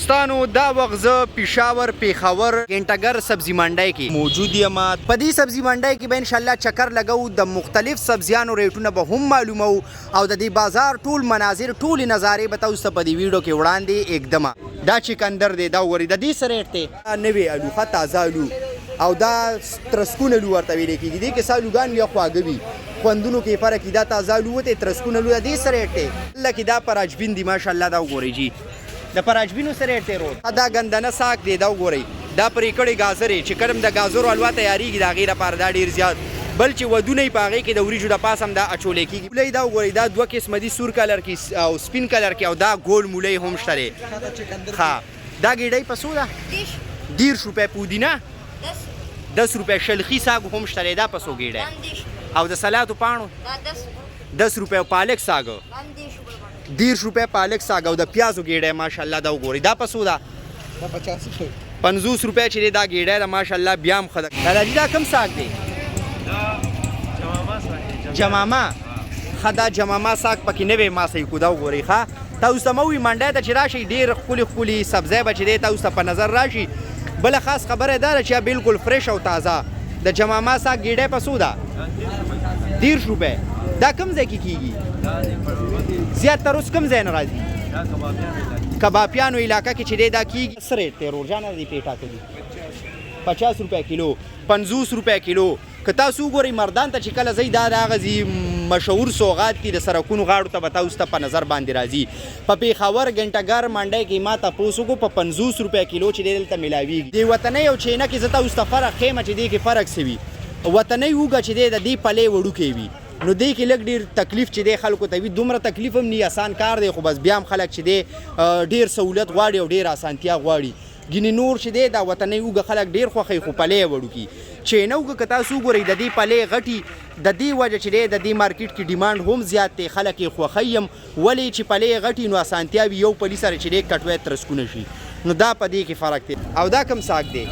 دوستانو دا وخت زه پېښور پیښور ګنټګر سبزي منډی کې موجود یم. په دې سبزي منډی کې به انشاءالله چکر لګو، د مختلف سبزیانو ریټونه به هم معلومو او د دې بازار ټول مناظر ټولې نظارې به تاسو ته په دې ویډیو کې وړاندې اکدمه. دا چکندر دی، دا وګورئ د دې څه ریټ دی. نوې الو ښه تازه الو او دا ترسکون الو ورته ویلی کېږي. دې کې څه الوګان بیا خواږه وي، خوندونو کې فرق وي. دا تازه الو وته ترسکون الو د دې څه ریټ دی. الله کې دا پراجبین دی ماشاءالله. دا وګورئ جی د پراجبینو څه ریټ دی. روز دا ګندنه ساک دی. دا وګورئ دا پرې کړې ګازرې چې کله د ګازرو حلوا تیارېږي د هغې لپاره دا ډېر زیات. بل چې ودونه یې په هغې کې د وریجو د پاس هم دا اچولی کېږي. مولی دا وګورئ دا دوه قسمه دي، سور کلر کې او سپین کلر کې، او دا ګول مولی هم شته دی. ښه دا ګېډۍ په څو ده؟ 10 روپۍ. پودینه 10 روپۍ. شلخي ساګ هم شته دی، دا په څو ګېډۍ؟ او د سلاتو پاڼو 10 روپۍ. او پالک ساګ 10 روپۍ پالک ساګ. او د پیازو ګېډۍ ماشاءالله دا وګورئ دا په څو ده؟ 50 روپۍ چې دی دا ګېډۍ ده ماشاءالله. بیا هم ښه ده. داداجي دا کوم ساګ دی؟ جمامه. ښه دا جمامه ساګ پکې نوی ماسه کو. دا وګورئ ښه تاسو ته مه وي منډی ته چې راشئ ډېر ښکلي ښکلي سبزی به چې دی تاسو ته په نظر راشي. بله خاص خبره دا ده چې بالکل فرش او تازه د جمامه ساګ ګېډۍ په څو ده؟ 10 روپۍ. دا کوم ځای کې کېږي؟ زیاتره اوس کوم ځای نه راځي؟ کبابیانو علاقه کې چې دی دا کېږي. څه ریټ دی روژانه دې پیټا کوي؟ 50 روپۍ کیلو، 50 روپۍ کیلو. که تاسو وګورئ مردان ته چې کله ځئ دا د هغه ځي مشهور سوغات دي د سړکونو غاړو ته به تاسو ته په نظر باندې راځي. په پېښور ګنټګر منډی کې ما تپوس وکړو په 50 روپۍ کیلو چې دی دلته میلاویږي. د وطنۍ او چینه کې زه تاسو ته فرق ښیم چې دې کې فرق څه وي. وطنۍ اوږه چې دی د دې پلې وړوکی وي نو دې کې لږ ډېر تکلیف چې دی خلکو ته وي. دومره تکلیف هم نه آسان کار دی، خو بس بیا هم خلک چې دی ډېر سهولت غواړي او ډېر اسانتیا غواړي. ګینې نور چې دی دا وطنۍ اوږه خلک ډېر خوښوي خو پلې یې وړوکي. چینه اوږه که تاسو وګورئ د دې پلې غټي د دې وجه چې دی د دې مارکیټ کې ډیمانډ هم زیات دی، خلک یې خوښوي هم. ولې چې پلې غټي نو اسانتیا وي یو پلي سره چې دی کټوی ترسکونه شي. نو دا په دې کې فرق دی. او دا کوم ساګ دی؟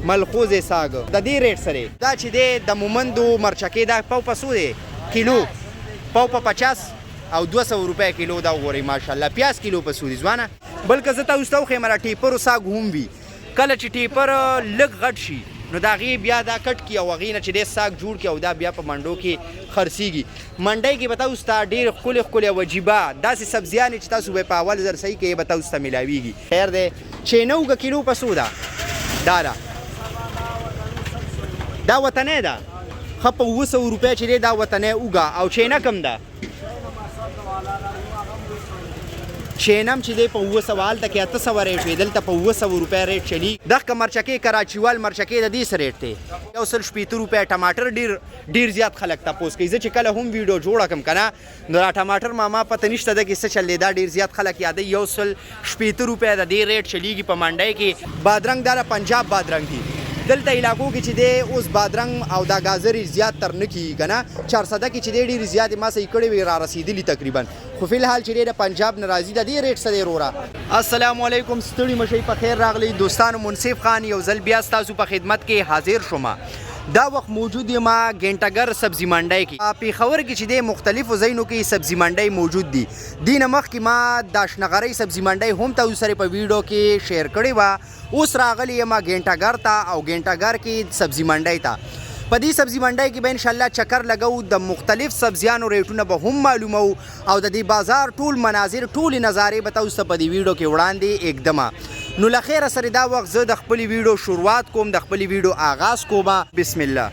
ملخوزې ساګ. د دې ریټ سره دا چې دی د مومندو مرچکې دا پاو په څو دی کیلو؟ پاو په 50 او 200 روپۍ کیلو. دا وګورئ ماشاءالله. پیاز کیلو په څو دی ځوانه؟ بلکې زه تاسو ته وښیم را ټیپرو ساګ هم وي. کله چې ټیپر لږ غټ شي نو د هغې بیا دا کټ کړي او هغې نه چې دی ساګ جوړ کړي او دا بیا په منډو کې خرڅېږي. منډۍ کې به تاسو ته ډېر ښکلې ښکلې او عجیبه داسې سبزیانې چې تاسو به په اول ځل صحیح کوئ به تاسو ته میلاویږي. خیر دی. چینه اوږه کیلو په څو ده؟ دا ده دا وطنۍ ده. ښه په 900 روپۍ چې دی دا وطنۍ اوږه. او چینه کم ده؟ چینم چې دی په 900 هلته کې 800 ریټ وي، دلته په 900 روپۍ ریټ چلی. دغه مرچکې کراچیوال مرچکې د دې څه ریټ دی؟ 160 روپۍ. ټماټر ډېر زیات خلک تپوس کوي. زه چې کله هم ویډیو جوړه کړم که نه نو دا ټماټر ما پته نشته ده کې څه چل دی. دا ډېر زیات خلک یادوي. 160 روپۍ د دې ریټ چلیږي په منډۍ کې. بادرنګ دا د پنجاب بادرنګ دي. دلته علاقو کې چې دی اوس بادرنګ او دا ګازرې زیات تر نه کېږي که نه. 400 کې چې دی ډېرې زیاتې ما صحیح کړې وي را رسېدلي تقریبا. خو فی الحال چې دی د پنجاب نه راځي. د دې ریټ څه دی وروره؟ السلام علیکم. ستړي مه شئ، په خیر راغلی دوستانو. منصف خان یو ځل بیا ستاسو په خدمت کې حاضر شوم. دا وخت موجود یم ګنټګر سبزي منډی کې. پېښور کې چې دی مختلفو ځایونو کې سبزي منډی موجود دي. دې نه مخکې ما د اشنغرۍ سبزي منډی هم تاسو سره په ویډیو کې شیر کړې وه. اوس راغلی یم ګنټګر ته او ګنټګر کې سبزي منډی ته. په دې سبزي منډی کې به انشاءالله چکر لګو، د مختلف سبزیانو ریټونه به هم معلومو او د دې بازار ټول مناظر ټولې نظارې به تاسو ته په دې ویډیو کې وړاندې اکدمه. نو له خیره سره دا وخت زه د خپلې ویډیو شروعات کوم، د خپلې ویډیو آغاز کوم. بسم الله.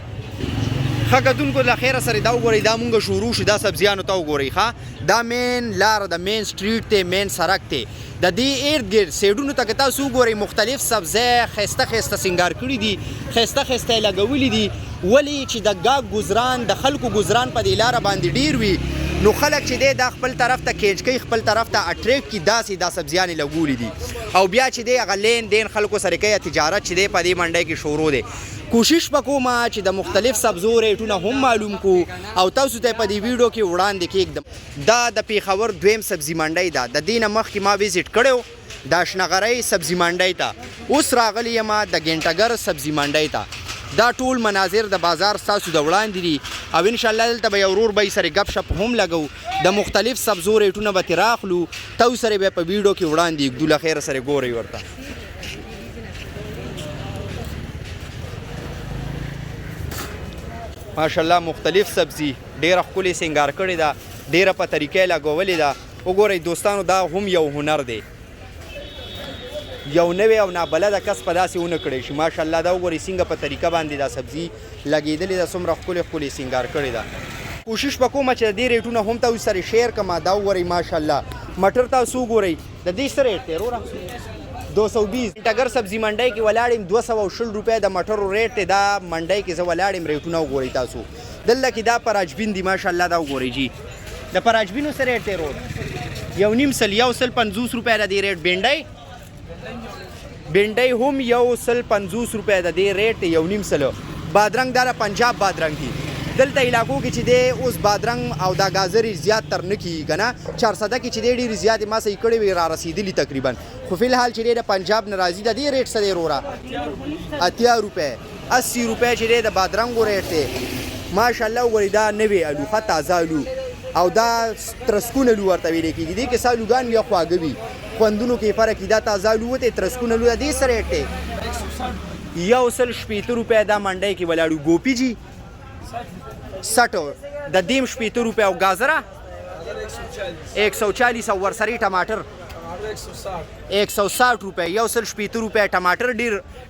ښه کتونکو له خیره سره دا وګورئ دا مونږ شروع شو دا سبزیانو ته وګورئ. ښه دا مین لار د مین سټریټ دی، مین سړک دی. د دې ارد ګرد سایډونو ته که تاسو وګورئ مختلف سبزی ښایسته ښایسته سینګار کړي دي، ښایسته ښایسته یې لګولي دي. ولې چې د ګاګ ګزران د خلکو ګزران په دې لاره باندې ډېر وي نو خلک چې دی دا خپل طرف ته کیچ کوي، خپل طرف ته اټریکټ کړي. داسې دا سبزیانې لګولي دي او بیا چې دی هغه لین دین خلکو سره کوي. تجارت چې دی په دې منډۍ کې شروع دی. کوشش به کوم چې د مختلف سبزو ریټونه هم معلوم کو او تاسو ته په دې ویډیو کې وړاندې کېږدم. دا د پېښور دویم سبزي منډۍ ده. د دې نه مخکې ما وزټ کړی و د اشنغرۍ سبزي منډۍ ته. اوس راغلی یم د ګنټګر سبزي منډۍ ته. دا ټول مناظر د بازار ستاسو د وړاندې دي او انشاءالله دلته به یو ورور به یې سره ګپ شپ هم لګو د مختلف سبزو ریټونه به ترې راخلو تاسو سره به په ویډیو کې وړاندې ږدو له خیره سره ګورئ ورته ماشاءالله مختلف سبزي ډېره ښکلې سینګار کړې ده ډېره په طریقه یې لګولې ده وګورئ دوستانو دا هم یو هنر دی یو نوی او نابلده کس په داسې ونه کړی شي ماشاءالله دا وګورئ څنګه په طریقه باندې دا سبزي لګېدلې ده څومره ښکلې ښکلې سینګار کړې ده کوشش به کومه چې د دې ریټونه هم تاسو سره شیر کړم دا وګورئ ماشاءالله مټر تاسو وګورئ د دې څه ریټ دی وروره 220 ټګر سبزي منډۍ کې ولاړ یم 220 روپۍ د مټرو ریټ دی دا منډۍ کې زه ولاړ یم ریټونه وګورئ تاسو دلته کې دا پراجبین دي ماشاءالله دا وګورئ جی د پراجبینو څه ریټ دی وروره یو نیم سل 150 روپۍ د دې ریټ بینډۍ هم 150 روپۍ د دې ریټ یو نیم سل بادرنګ دا پنجاب بادرنګ دي دلته علاقو کې چې دی اوس بادرنګ او دا ګازرې زیات تر نه کېږي که نه 400 کې چې دی ډېرې زیاتې ما صحیح کړې وې را رسېدلي تقریبا خو فی الحال چې دی د پنجاب نه راځي د دې ریټ څه دی وروره 80 روپۍ 80 روپۍ چې دی د بادرنګو ریټ دی ماشاءالله وګورئ دا نوی الو ښه تازه الو او دا ترسکون الو ورته ویلی کېږي دې کې څه الوګان یا خواږه وي خوندونو کې فرق دي دا تازه الو وته ترسکون الو د دې څه ریټ دی 160 روپۍ دا منډۍ کې ولاړو ګوپي جي 60 د دیم 80 روپۍ او ګازره 140 او ورسري ټماټر 160 روپۍ 180 روپۍ ټماټر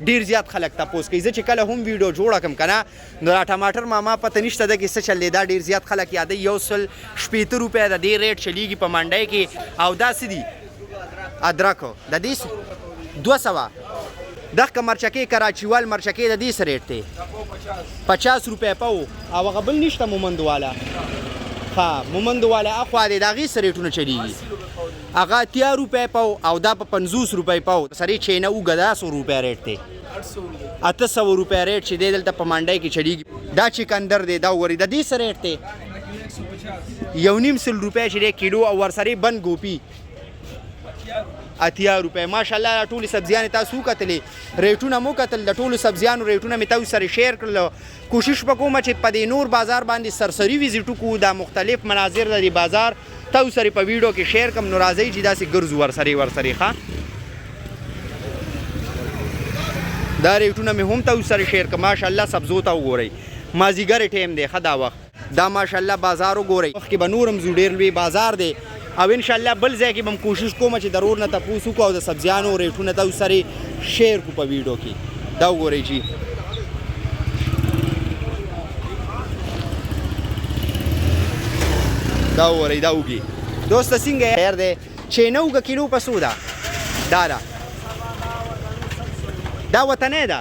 ډیر زیات خلک تاسو کوي چې کله هم ویډیو جوړه کوم کنه نو دا ټماټر ما پته نشته د کې څه چلې دا ډیر زیات خلک یادې 180 روپۍ د دې ریټ چلیږي په منډۍ کې او دا سدي ادرک د دې 200 دغه مرچکې کراچیوال مرچکې د دې څه ریټ دی 50 روپۍ پاو او هغه بل نشته مومند والا ها مومند والا اخوا دی د هغې څه ریټونه چلیږي هغه 80 روپۍ پاو او دا په 50 روپۍ پاو سرې چینه اوږه دا 100 روپۍ ریټ دی 800 روپۍ ریټ چې دی دلته په منډۍ کې چلیږي دا چکندر دی دا وګورئ د دې څه ریټ دی یو نیم سل روپۍ چې دی کیلو او ورسرې بند ګوپي 80 روپۍ ماشاءالله ټولې سبزیانې تاسو وکتلې ریټونه مو کتل د ټولو سبزیانو ریټونه مې تاسو سره شیر کړل کوشش به کومه چې په دې نور بازار باندې سرسري ویزیټ وکړو دا مختلف مناظر د دې بازار تاسو سره په ویډیو کې شیر کوم نو راځئ چې داسې ګرځو ورسرې ښه دا ریټونه مې هم تاسو سره شیر کړم ماشاءالله سبزو ته وګورئ مازدیګر ټایم دی ښه دا وخت دا ماشاءالله بازار وګورئ مخکې به نور هم ځو ډېر لوی بازار دی او انشاءالله بل ځای کې به هم کوشش کوم چې ضرور نه تپوس وکړو او د سبزیانو ریټونه تاسو سره شیر کړو په ویډیو کې دا وګورئ جی دا وګورئ دا وګي دوسته څنګه خیر دی چینه اوږه کیلو په څو ده دا وطنۍ ده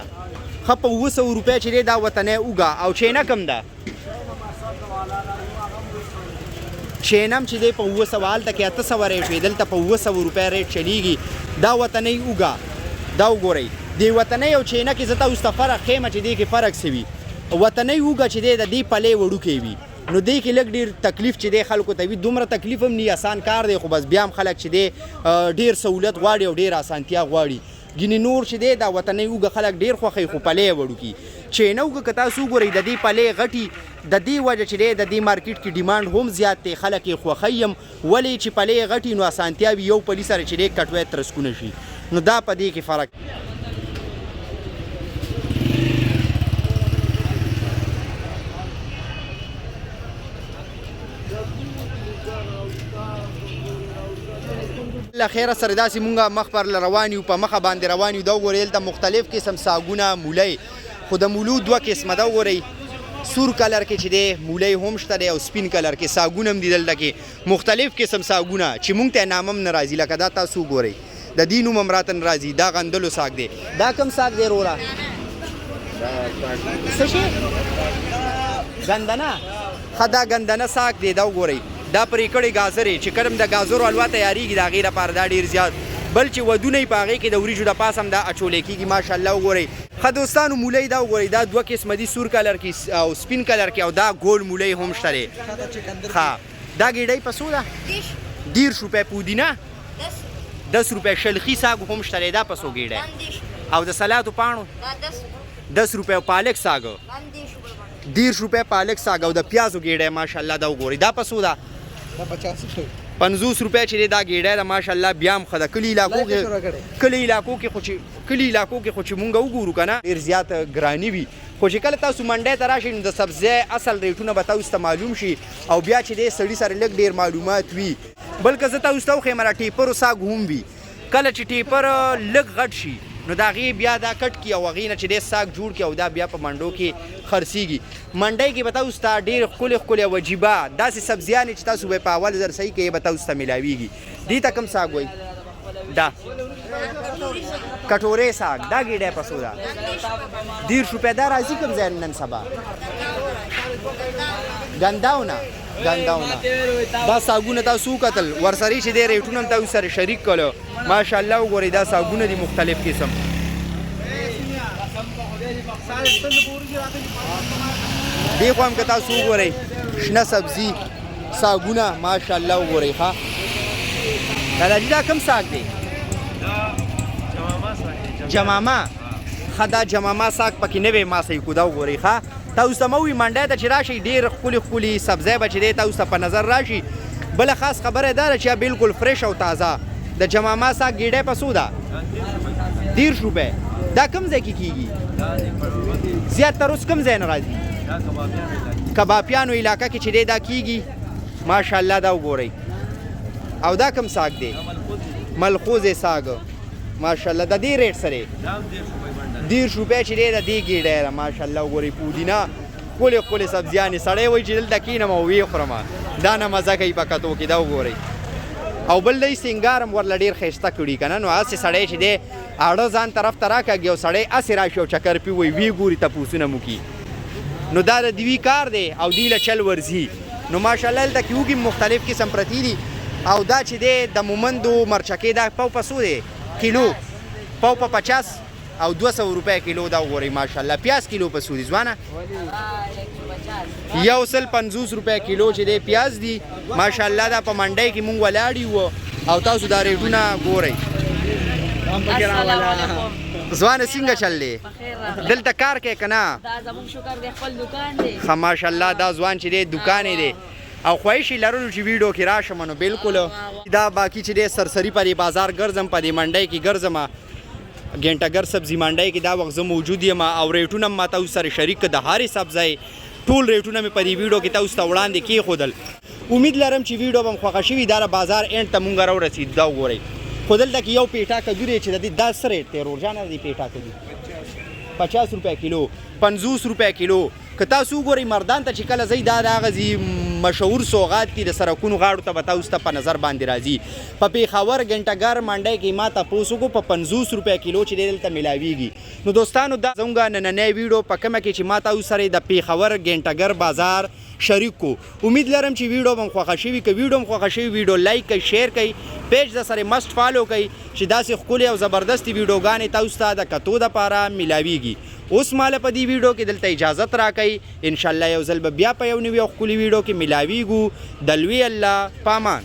ښه په 900 روپۍ چې دی دا وطنۍ اوږه او چینه کم ده چینم چې دی په 900 هلته کې 800 ریټ وي دلته په 900 روپۍ ریټ چلیږي دا وطنۍ اوږه دا وګورئ دې وطنۍ او چینه کې زه تاسو ته فرق ښیم چې دې کې فرق څه وي وطنۍ اوږه چې دی د دې پلې وړوکی وي نو دې کې لږ ډېر تکلیف چې دی خلکو ته وي دومره تکلیف هم نه آسان کار دی خو بس بیا هم خلک چې دی ډېر سهولت غواړي او ډېر اسانتیا غواړي ګینې نور چې دی دا وطنۍ اوږه خلک ډېر خوښوي خو پلې وړوکي چینه اوږه که تاسو وګورئ د دې پلې غټي د دې وجه چې دی د دې مارکیټ کې ډیمانډ هم زیات دی خلک یې خوښوي هم ولې چې پلې غټي نو اسانتیا وي یو پلي سره چې دی کټوی ترسکونه شي نو دا په دې کې فرق لخیره سره داسې مونږه مخ پر روان یو په مخه باندې روان یو دا وګورئ دلته مختلف قسم ساګونه مولی خو د مولو دوه قسمه ده وګورئ سور کلر کې چې دی مولی هم شته دی او سپین کلر کې ساګونه هم دي دلته کې مختلف قسم ساګونه چې مونږ ته نام هم نه راځي لکه دا تاسو وګورئ د دې نوم هم راته نه راځي دا غندلو ساګ دی دا کوم ساګ دی وروره څه شی ګندنه ښه دا ګندنه ساګ دی دا وګورئ دا پرې کړې ګازرې چې کله د ګازرو حلوا تیارېږي د هغې لپاره دا ډېر زیات بل چې ودونه یې په هغې کې د وریجو د پاس هم دا اچولی کېږي ماشاءالله وګورئ ښه دوستانو مولی دا وګورئ دا دوه قسمه دي سور کلر کې او سپین کلر کې او دا ګول مولی هم شته دی ښه دا ګېډۍ په څو ده 10 روپۍ پودینه 10 روپۍ شلخي ساګ هم شته دی دا په څو ګېډۍ او د سلاتو پاڼو 10 روپۍ. پالک ساګ 10 روپۍ پالک ساګ. او د پیازو ګېډۍ ماشاءالله دا وګورئ دا په څو ده؟ 50 روپۍ چې دی دا ګېډۍ ده ماشاءالله. بیا هم ښه ده. کلي علاقو کې خو چې مونږ وګورو که نه ډېر زیات ګراني وي، خو چې کله تاسو منډۍ ته راشئ نو د سبزۍ اصل ریټونه به تاسو ته معلوم شي او بیا چې دی سړي سره لږ ډېر معلومات وي. بلکې زه تاسو ته وښیم را ټیپرو ساګ هم وي. کله چې ټیپر لږ غټ شي نو د هغې بیا دا کټ کړي او هغې نه چې دی ساګ جوړ کړي او دا بیا په منډو کې خرڅېږي. منډۍ کې به تاسو ته ډېر ښکلې ښکلې او عجیبه داسې سبزیانې چې تاسو به په اول ځل صحیح کې به تاسو ته میلاویږي. دې ته کوم ساګ وایي؟ دا کټورې ساګ. دا ګېډۍ په څو ده؟ 10 روپۍ. دا راځي کوم ځای نن سبا؟ ګنداونه. دا ساګونه تاسو وکتل ورسره چې دی ریټونه هم تاسو سره شریک کړو ماشاءالله. وګورئ دا ساګونه دي مختلف قسم. دې خوا هم که تاسو وګورئ شنه سبزي ساګونه ماشاءالله وګورئ. ښه داداجي دا کوم ساګ دی؟ جمامه. ښه دا جمامه ساګ پکې نوی ما صحیح کو. دا وګورئ. ښه تاسو ته مه وي منډۍ ته چې راشئ ډېر ښکلي سبزی به چې دی تاسو ته په نظر راشي. بله خاص خبره دا ده چې بالکل فرش او تازه د جمامه ساګ ګېډۍ په څو ده؟ 10 روپۍ. دا کوم ځای کې کېږي؟ زیاتره اوس کوم ځای نه راځي؟ کبابیانو علاقه کې چې دی دا کېږي ماشاءالله. دا وګورئ. او دا کوم ساګ دی؟ ملخوزې ساګ ماشاءالله. د دې ریټ سره 10 روپۍ چې دی د دې ګېډۍ ده ماشاءالله. وګورئ پودینه ښکلې ښکلې سبزیانې. سړی وایي چې دلته کښېنم او ویې خورم دا نه مزه کوي په کتو کې. دا وګورئ. او بل دی سینګار هم ورله ډېر ښایسته کړي که نه. نو هسې سړی چې دی اړه ځان طرف ته راکاږي او سړی هسې راشي او چکر پې وایي ویې ګوري تپوسونه مو کي. نو دا د دوی کار دی او دوی له چل ورځي. نو ماشاءالله دلته کې وږي مختلف قسم پرتې دي. او دا چې دی د مومندو مرچکې دا پاو په څو دی کیلو؟ پاو په 50 او 200 روپۍ کیلو. دا وګورئ ماشاءالله. پیاز کیلو په څو دی ځوانه؟ 150 روپۍ کیلو چې دی پیاز دي ماشاءالله. دا په منډۍ کې مونږ ولاړ یو او تاسو دا ریټونه ګورئ. ځوانه څنګه چل دی؟ دلته کار کوې که نه؟ ښه ماشاءالله. دا ځوان چې دی دوکان یې دی او خواهش لرلو چې ویډیو کې راشم نو بالکل. دا باقي چې دی سرسري په دې بازار ګرځم په دې منډۍ کې ګرځم ګینټهګر سبزي منډۍ کې دا وخت زه موجود یم او ریټونه هم ما تاسو سره شریک د هرې سبزۍ ټول ریټونه مې په دې ویډیو کې تاسو ته وړاندې کېښودل. امید لرم چې ویډیو به م خوښه شوي. دا بازار اینډ ته مونږ راورسېد. دا وګورئ. خو دلته کې یو پیټا کدو دی چې د دې دا څه ریټ دی روزانه د دې پیټا کدو؟ 50 روپۍ کیلو. 50 روپۍ کیلو. که تاسو وګورئ مردان ته چې کله ځئ دا د هغه مشهور سوغات دي د سړکونو غاړو ته به تاسو ته په نظر باندې راځي. په پېښور ګنټهګر منډۍ کې ما تپوس وکړو په 50 روپۍ کیلو چې دی دلته میلاویږي. نو دوستانو دا زموږ نننی ویډیو په کومه کې چې ما تاسو سره د پېښور ګنټهګر بازار شریک کو. امید لرم چې ویډیو به م خوښه شوي. که ویډیو م خوښه شوي ویډیو لایک کړئ شیر کړئ پیج د سره مست فالو کړئ چې داسې ښکلې او زبردستې ویډیوګانې تاسو ته د کتو دپاره میلاویږي. اوس ماله په دې ویډیو کې دلته اجازت راکئ. انشاءالله یو ځل به بیا په یو نوي او ښکلي ویډیو کې میلاویږو. د لوی الله پامان.